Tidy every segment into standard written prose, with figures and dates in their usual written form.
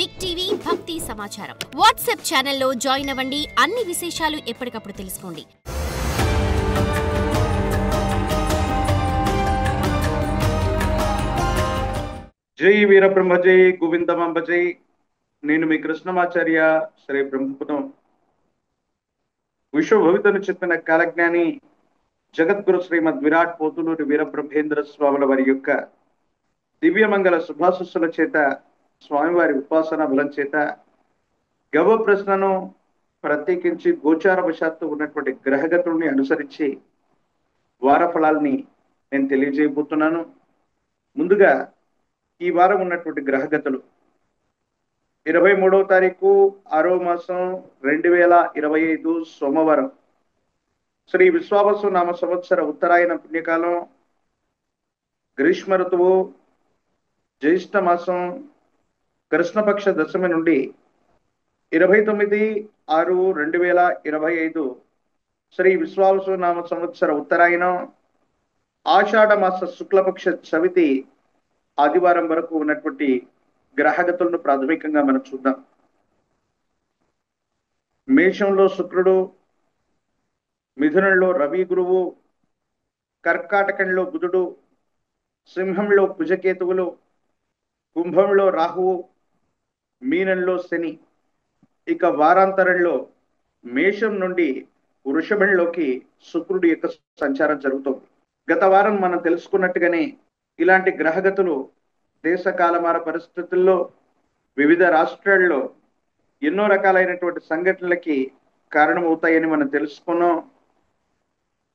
Big TV భక్తి సమాచారం WhatsApp ఛానల్లో జాయిన్ అవ్వండి. అన్ని విశేషాలు ఎప్పటికప్పుడు తెలుసుకోండి. జై వీరబ్రహ్మ జై గోవిందమాంబ జై. నేను మీ కృష్ణమాచార్య శ్రీ బ్రహ్మపురం. విశ్వభవితను చెప్పిన కాలజ్ఞాని జగద్గురు శ్రీమద్ విరాట్ పోతులూరి వీరబ్రహ్మేంద్ర స్వాముల వారి యొక్క దివ్యమంగళ శుభాశస్సుల చేత, స్వామివారి ఉపాసన బలం చేత గవ ప్రశ్నను ప్రత్యేకించి గోచార వశాత్తు ఉన్నటువంటి గ్రహగతుల్ని అనుసరించి వార ఫలాల్ని నేను తెలియజేయబోతున్నాను. ముందుగా ఈ వారం ఉన్నటువంటి గ్రహగతులు 23వ తారీఖు 6వ మాసం 2025 సోమవారం, శ్రీ విశ్వావసు నామ సంవత్సర ఉత్తరాయణ పుణ్యకాలం, గ్రీష్మ ఋతువు, జ్యేష్ఠ మాసం, కృష్ణపక్ష దశమి నుండి 29/6/2025 శ్రీ విశ్వావసు నామ సంవత్సర ఉత్తరాయణం, ఆషాఢ మాస శుక్లపక్ష చవితి ఆదివారం వరకు ఉన్నటువంటి గ్రహగతులను ప్రాథమికంగా మనం చూద్దాం. మేషంలో శుక్రుడు, మిథునంలో రవి గురువు, కర్కాటకంలో బుధుడు, సింహంలో కుజకేతువులు, కుంభంలో రాహువు, మీనంలో శని. ఇక వారాంతరంలో మేషం నుండి వృషభంలోకి శుక్రుడి యొక్క సంచారం జరుగుతుంది. గత వారం మనం తెలుసుకున్నట్టుగానే ఇలాంటి గ్రహగతులు దేశ కాలమాన పరిస్థితుల్లో వివిధ రాష్ట్రాల్లో ఎన్నో రకాలైనటువంటి సంఘటనలకి కారణమవుతాయని మనం తెలుసుకున్నాం.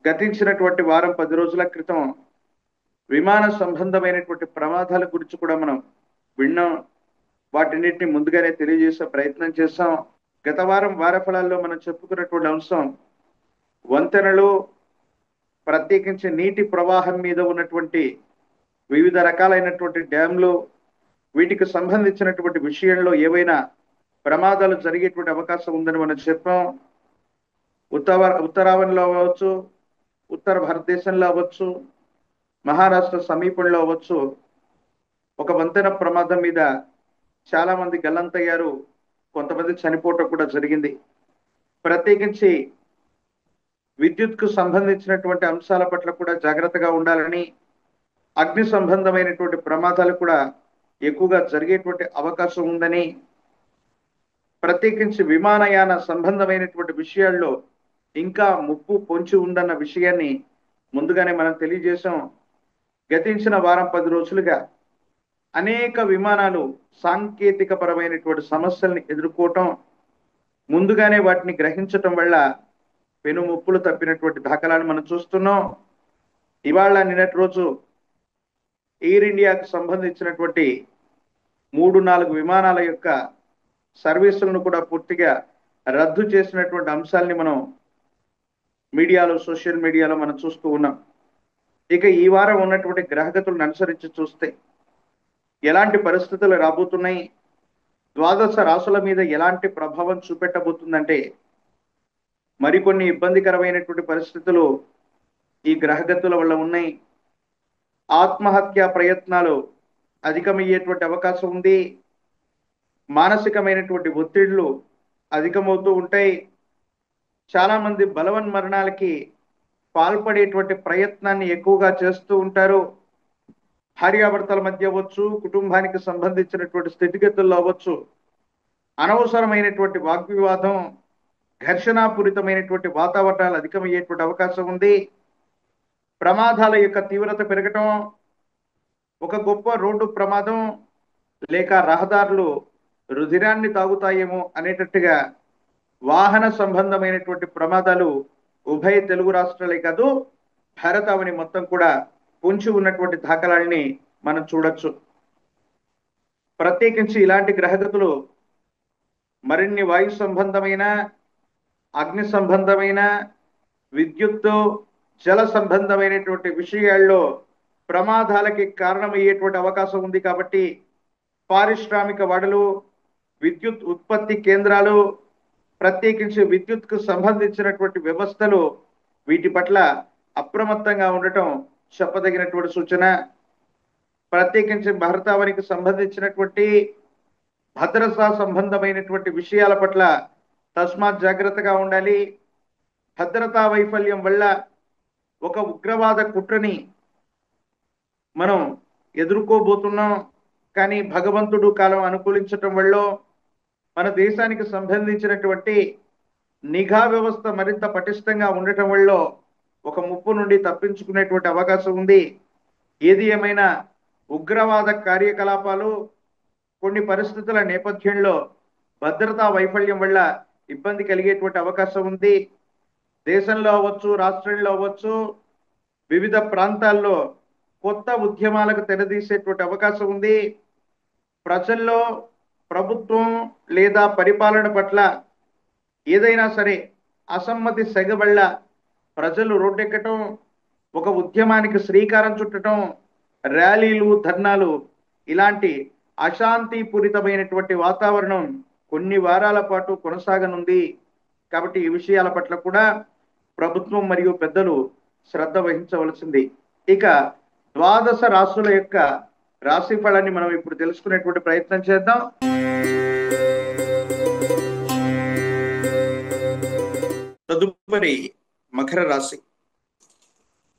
గతించినటువంటి వారం 10 రోజుల క్రితం విమాన సంబంధమైనటువంటి ప్రమాదాల గురించి కూడా మనం విన్నాం. వాటిన్నిటిని ముందుగానే తెలియజేసే ప్రయత్నం చేశాం. గత వారం వార ఫలాల్లో మనం చెప్పుకున్నటువంటి అంశం వంతెనలు, ప్రత్యేకించి నీటి ప్రవాహం మీద ఉన్నటువంటి వివిధ రకాలైనటువంటి డ్యాంలు, వీటికి సంబంధించినటువంటి విషయంలో ఏవైనా ప్రమాదాలు జరిగేటువంటి అవకాశం ఉందని మనం చెప్పాం. ఉత్తరావణిలో అవ్వచ్చు, ఉత్తర భారతదేశంలో అవ్వచ్చు, మహారాష్ట్ర సమీపంలో అవ్వచ్చు, ఒక వంతెన ప్రమాదం మీద చాలా మంది గల్లంతయ్యారు, కొంతమంది చనిపోవటం కూడా జరిగింది. ప్రత్యేకించి విద్యుత్కు సంబంధించినటువంటి అంశాల పట్ల కూడా జాగ్రత్తగా ఉండాలని, అగ్ని సంబంధమైనటువంటి ప్రమాదాలు కూడా ఎక్కువగా జరిగేటువంటి అవకాశం ఉందని, ప్రత్యేకించి విమానయాన సంబంధమైనటువంటి విషయాల్లో ఇంకా ముప్పు పొంచి ఉందన్న విషయాన్ని ముందుగానే మనం తెలియజేశాం. గతించిన వారం 10 రోజులుగా అనేక విమానాలు సాంకేతిక పరమైనటువంటి సమస్యల్ని ఎదుర్కోవటం, ముందుగానే వాటిని గ్రహించటం వల్ల పెను ముప్పులు తప్పినటువంటి దాఖలాన్ని మనం చూస్తున్నాం. ఇవాళ నిన్నటి రోజు ఎయిర్ ఇండియాకు సంబంధించినటువంటి 3-4 విమానాల యొక్క సర్వీసులను కూడా పూర్తిగా రద్దు చేసినటువంటి అంశాలని మనం మీడియాలో, సోషల్ మీడియాలో మనం చూస్తూ ఉన్నాం. ఇక ఈ వారం ఉన్నటువంటి గ్రహగతులను అనుసరించి చూస్తే ఎలాంటి పరిస్థితులు రాబోతున్నాయి, ద్వాదశ రాశుల మీద ఎలాంటి ప్రభావం చూపెట్టబోతుందంటే మరికొన్ని ఇబ్బందికరమైనటువంటి పరిస్థితులు ఈ గ్రహగతుల వల్ల ఉన్నాయి. ఆత్మహత్యా ప్రయత్నాలు అధికమయ్యేటువంటి అవకాశం ఉంది. మానసికమైనటువంటి ఒత్తిళ్లు అధికమవుతూ ఉంటాయి. చాలా మంది బలవన్మరణాలకి పాల్పడేటువంటి ప్రయత్నాన్ని ఎక్కువగా చేస్తూ ఉంటారు. భార్యాభర్తల మధ్య అవ్వచ్చు, కుటుంబానికి సంబంధించినటువంటి స్థితిగతుల్లో అవ్వచ్చు, అనవసరమైనటువంటి వాగ్వివాదం, ఘర్షణాపూరితమైనటువంటి వాతావరణాలు అధికమయ్యేటువంటి అవకాశం ఉంది. ప్రమాదాల యొక్క తీవ్రత పెరగటం, ఒక గొప్ప రోడ్డు ప్రమాదం లేక రహదారులు రుధిరాన్ని తాగుతాయేమో అనేటట్టుగా వాహన సంబంధమైనటువంటి ప్రమాదాలు ఉభయ తెలుగు రాష్ట్రాలే కాదు, భారతావని మొత్తం కూడా పొంచి ఉన్నటువంటి దాఖలాల్ని మనం చూడొచ్చు. ప్రత్యేకించి ఇలాంటి గ్రహగతులు మరిన్ని వాయు సంబంధమైన, అగ్ని సంబంధమైన, విద్యుత్తు, జల సంబంధమైనటువంటి విషయాల్లో ప్రమాదాలకి కారణమయ్యేటువంటి అవకాశం ఉంది. కాబట్టి పారిశ్రామిక వాడలు, విద్యుత్ ఉత్పత్తి కేంద్రాలు, ప్రత్యేకించి విద్యుత్కు సంబంధించినటువంటి వ్యవస్థలు, వీటి పట్ల అప్రమత్తంగా ఉండటం చెప్పదగినటువంటి సూచన. ప్రత్యేకించి భారతావనికి సంబంధించినటువంటి భద్రతా సంబంధమైనటువంటి విషయాల పట్ల తస్మాత్ జాగ్రత్తగా ఉండాలి. భద్రతా వైఫల్యం వల్ల ఒక ఉగ్రవాద కుట్రని మనం ఎదుర్కోబోతున్నాం. కానీ భగవంతుడు కాలం అనుకూలించటం వల్ల మన దేశానికి సంబంధించినటువంటి నిఘా వ్యవస్థ మరింత పటిష్టంగా ఉండటం వల్ల ఒక ముప్పు నుండి తప్పించుకునేటువంటి అవకాశం ఉంది. ఏది ఏమైనా ఉగ్రవాద కార్యకలాపాలు కొన్ని పరిస్థితుల నేపథ్యంలో భద్రతా వైఫల్యం వల్ల ఇబ్బంది కలిగేటువంటి అవకాశం ఉంది. దేశంలో అవ్వచ్చు, రాష్ట్రంలో అవ్వచ్చు, వివిధ ప్రాంతాల్లో కొత్త ఉద్యమాలకు తెరదీసేటువంటి అవకాశం ఉంది. ప్రజల్లో ప్రభుత్వం లేదా పరిపాలన పట్ల ఏదైనా సరే అసమ్మతి సెగ వల్ల ప్రజలు రోడ్డెక్కటం, ఒక ఉద్యమానికి శ్రీకారం చుట్టడం, ర్యాలీలు, ధర్నాలు, ఇలాంటి అశాంతిపూరితమైనటువంటి వాతావరణం కొన్ని వారాల పాటు కొనసాగనుంది. కాబట్టి ఈ విషయాల పట్ల కూడా ప్రభుత్వం మరియు పెద్దలు శ్రద్ధ వహించవలసింది. ఇక 12 రాశుల యొక్క రాశి ఫలాన్ని మనం ఇప్పుడు తెలుసుకునేటువంటి ప్రయత్నం చేద్దాం. తదుపరి మకర రాశి.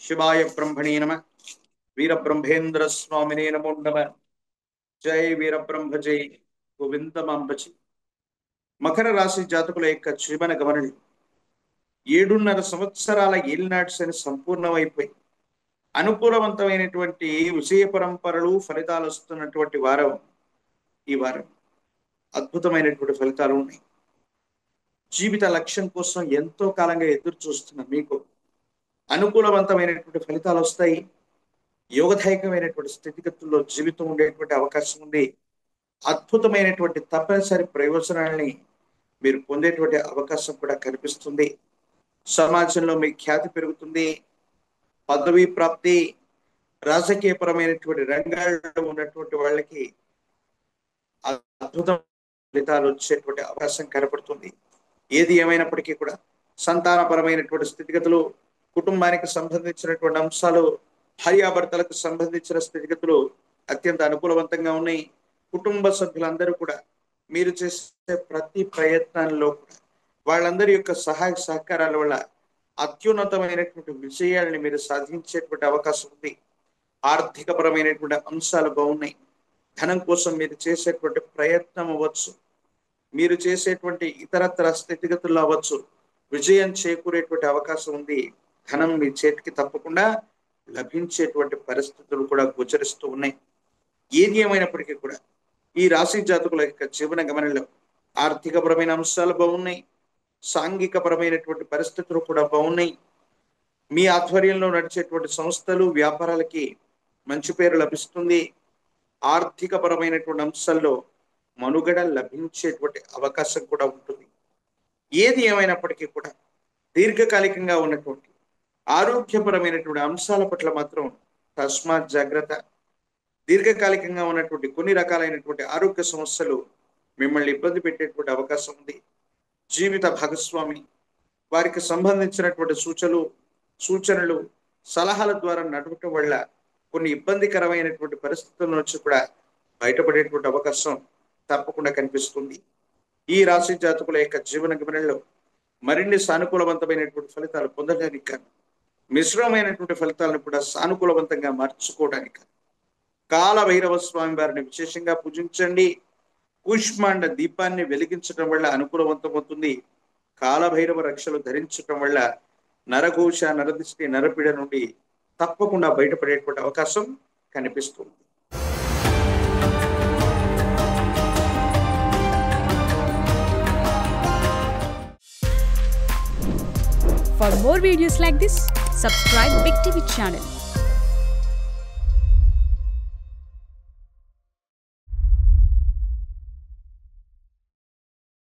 శివాయ బ్రహ్మణే నమః. వీరబ్రహ్మేంద్ర స్వామినే నమో నమః. జై వీరబ్రహ్మ జై గోవిందమాంబచి. మకర రాశి జాతకుల యొక్క జీవన గమనలు 7.5 సంవత్సరాల ఏలినాటి శని సంపూర్ణమైపోయి అనుకూలవంతమైనటువంటి విజయ పరంపరలు ఫలితాలు వస్తున్నటువంటి వారం ఈ వారం. అద్భుతమైనటువంటి ఫలితాలు ఉన్నాయి. జీవిత లక్ష్యం కోసం ఎంతో కాలంగా ఎదురు చూస్తున్న మీకు అనుకూలవంతమైనటువంటి ఫలితాలు వస్తాయి. యోగదాయకమైనటువంటి స్థితిగతుల్లో జీవితం ఉండేటువంటి అవకాశం ఉంది. అద్భుతమైనటువంటి తప్పనిసరి ప్రయోజనాలని మీరు పొందేటువంటి అవకాశం కూడా కనిపిస్తుంది. సమాజంలో మీ ఖ్యాతి పెరుగుతుంది. పదవీ ప్రాప్తి, రాజకీయపరమైనటువంటి రంగాల్లో ఉన్నటువంటి వాళ్ళకి అద్భుత ఫలితాలు వచ్చేటువంటి అవకాశం కనపడుతుంది. ఏది ఏమైనప్పటికీ కూడా సంతానపరమైనటువంటి స్థితిగతులు, కుటుంబానికి సంబంధించినటువంటి అంశాలు, భార్యాభర్తలకు సంబంధించిన స్థితిగతులు అత్యంత అనుకూలవంతంగా ఉన్నాయి. కుటుంబ సభ్యులందరూ కూడా మీరు చేసే ప్రతి ప్రయత్నంలో కూడా వాళ్ళందరి యొక్క సహాయ సహకారాల వల్ల అత్యున్నతమైనటువంటి విజయాలని మీరు సాధించేటువంటి అవకాశం ఉంది. ఆర్థిక పరమైనటువంటి అంశాలు బాగున్నాయి. ధనం కోసం మీరు చేసేటువంటి ప్రయత్నం అవ్వచ్చు, మీరు చేసేటువంటి ఇతరత్ర స్థితిగతుల్లో అవ్వచ్చు, విజయం చేకూరేటువంటి అవకాశం ఉంది. ధనం మీ చేతికి తప్పకుండా లభించేటువంటి పరిస్థితులు కూడా గోచరిస్తూ ఉన్నాయి. ఏది ఏమైనప్పటికీ కూడా ఈ రాశి జాతకుల యొక్క జీవన గమనంలో ఆర్థికపరమైన అంశాలు బాగున్నాయి. సాంఘిక పరమైనటువంటి పరిస్థితులు కూడా బాగున్నాయి. మీ ఆధ్వర్యంలో నడిచేటువంటి సంస్థలు, వ్యాపారాలకి మంచి పేరు లభిస్తుంది. ఆర్థిక పరమైనటువంటి అంశాల్లో మనుగడ లభించేటువంటి అవకాశం కూడా ఉంటుంది. ఏది ఏమైనప్పటికీ కూడా దీర్ఘకాలికంగా ఉన్నటువంటి ఆరోగ్యపరమైనటువంటి అంశాల పట్ల మాత్రం తస్మాత్ జాగ్రత్త. దీర్ఘకాలికంగా ఉన్నటువంటి కొన్ని రకాలైనటువంటి ఆరోగ్య సమస్యలు మిమ్మల్ని ఇబ్బంది పెట్టేటువంటి అవకాశం ఉంది. జీవిత భాగస్వామి వారికి సంబంధించినటువంటి సూచనలు సలహాల ద్వారా నడవటం వల్ల కొన్ని ఇబ్బందికరమైనటువంటి పరిస్థితుల నుంచి కూడా బయటపడేటువంటి అవకాశం తప్పకుండా కనిపిస్తుంది. ఈ రాశి జాతకుల యొక్క జీవన గమనంలో మరిన్ని సానుకూలవంతమైనటువంటి ఫలితాలు పొందడానికి కానీ, మిశ్రమైనటువంటి ఫలితాలను కూడా సానుకూలవంతంగా మార్చుకోవడానికి కాల భైరవ స్వామి వారిని విశేషంగా పూజించండి. కూష్మాండ దీపాన్ని వెలిగించడం వల్ల అనుకూలవంతమవుతుంది. కాలభైరవ రక్షలు ధరించడం వల్ల నరఘోష, నరదిష్టి, నరపీడ నుండి తప్పకుండా బయటపడేటువంటి అవకాశం కనిపిస్తుంది. For more videos like this, subscribe Big TV channel.